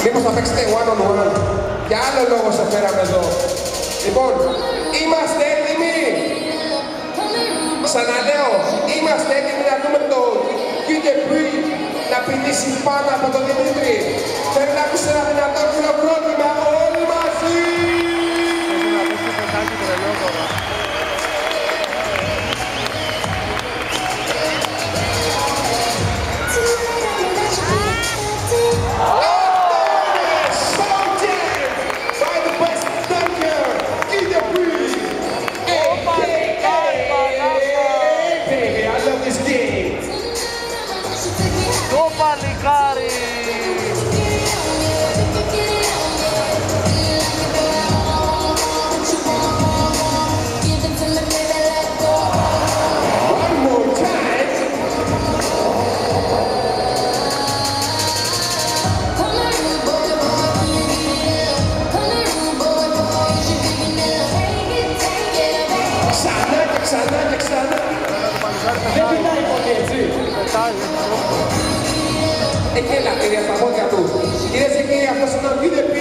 Μήπως θα παίξετε one on one. Για άλλο λόγο σε φέραμε εδώ. Λοιπόν, είμαστε έτοιμοι. Ξαναλέω, είμαστε έτοιμοι να δούμε το QTP να πηδήσει πάνω από τον Δημήτρη. Θέλω να ακούσω ένα δυνατό χειροκρότημα όλοι μαζί. Παλικάρι! Ξανά και ξανά. Δεν πετάει πολύ έτσι. Εκεί έλα, κύριε, στα πόδια του. Κυρίες και κύριοι, αυτός είναι ο QTP.